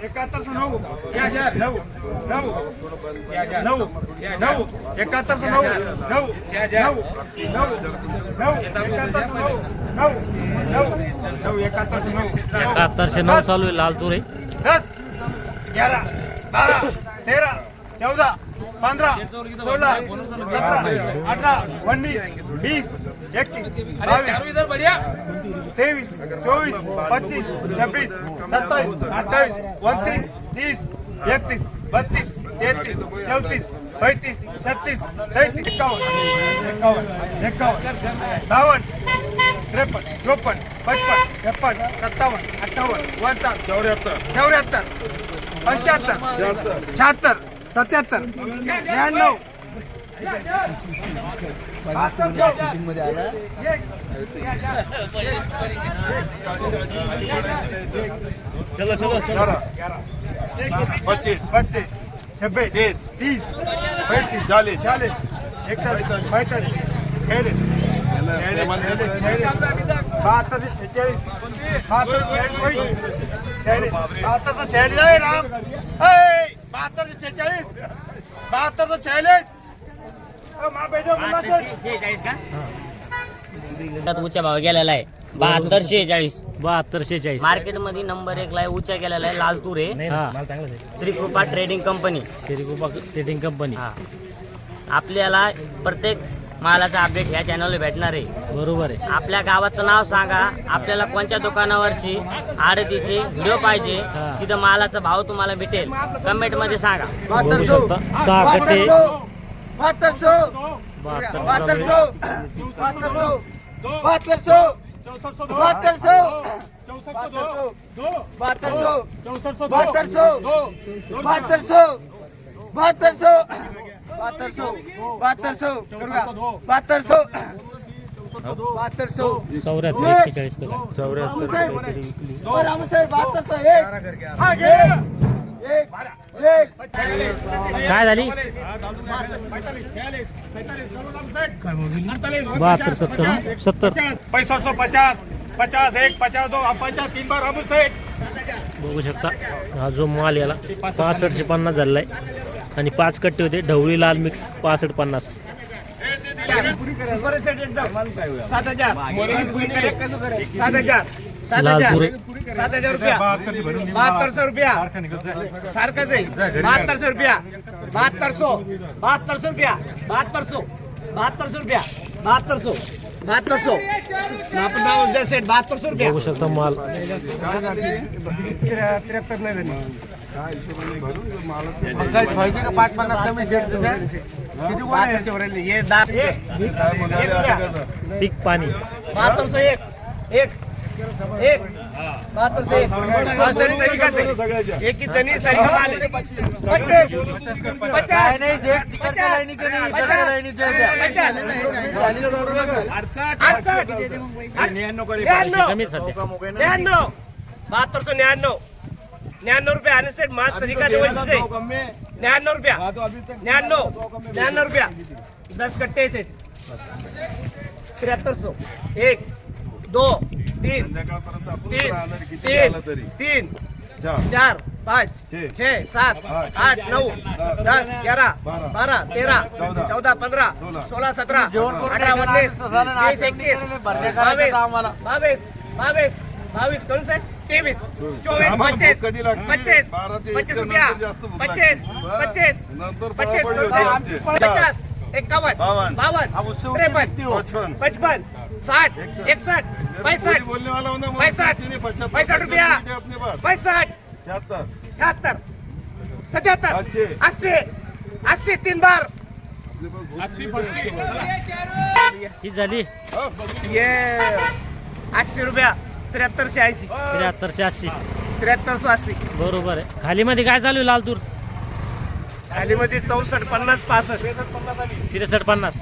7109 9 7109 7109 चालू आहे लाल तुरे. 10 11 12 13 14 15 16 17 18 19 20 21 22 23 24 25 26 27 28 29 30 31 32 33 34 35 36 37 51 52 53 54 55 56 57 58 59 74 75 76 77 99 चलो 25 26 30 35 40 41 42 46 उच्च भाव गेलेला आहे 7246. 7246. मार्केटमध्ये नंबर 1 ला उच्च गेलेला आहे लाल तुरे. हा श्री कृपा ट्रेडिंग कंपनी. शेरीगोपा ट्रेडिंग कंपनी. हा आपल्याला प्रत्येक मालाचा अपडेट ह्या चॅनलवर भेटणार आहे. बरोबर आहे. आपल्या गावाचं नाव सांगा, आपल्याला कोणत्या दुकानावरची आडतीचे व्हिडिओ पाहिजे, हा. तिथं मालाचा भाव तुम्हाला भेटेल. कमेंट मध्ये सांगा. बघू शकता 6 कट्टे 74 काय झाली 72 70 50 50 1 50 2 50 3 बार अबू सेठ बघू शकता. हा जो माल याला 6550 झालेला आहे आणि 5 कट्टे होते. ढवळी लाल मिक्स 6550. लाल तुरे 7000 रुपया 7200 रुपया सारखंच आहे 7200 रुपया 7200 रुपया 7200 रुपया 7200 आपण नाव द्या सेट 7200 रुपया बघू शकता माल 73 नाही झाली पीक पाणी 7200 एक 7200 एक ही धनी सारी कमाल 99 रुपया आणि सेट मास सरिकाचे वैशिष्ट्य 99 रुपया 99 रुपया 10 कट्टे सेट 7300 1 2 3 4 5 6 7 8 9 10 11 12 13 14 15 16 17 18 19 22 करून साहेब 23 24 25 रुपया 25 51 52 53 60 61 65 रुपया 65 76 77 80 3 बार ही झाली ये 80 रुपया 7380 7380. 7380 बरोबर आहे. खाली मध्ये काय चालू आहे लाल तूर? खाली मध्ये 64 50 65 63 50.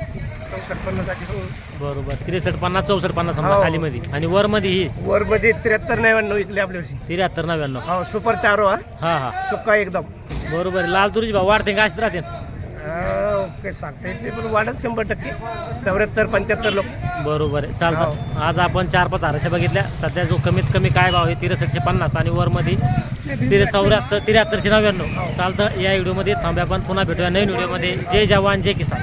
64 50 बरोबर 63 50 64 50 समजा हो. खाली मध्ये. आणि वर मध्ये ही वर मध्ये 93 99 विकली आपल्या वर्षी 73 99. हो सुपर चारो हा हा सुका एकदम बरोबर आहे. लाल तुरीचे भाव वाढते का असेच राहते? काही सांगता येते पण वाढत 100%. 74-75 लोक. बरोबर आहे, चालतं. आज आपण 4-5 आरशे बघितल्या. सध्या जो कमीत कमी काय भाव आहे 6350 आणि वरमध्ये 74 9399. चालतं. या व्हिडिओमध्ये थांब्या, पण पुन्हा भेटूया नवीन व्हिडिओमध्ये. जय जवान जय किसान.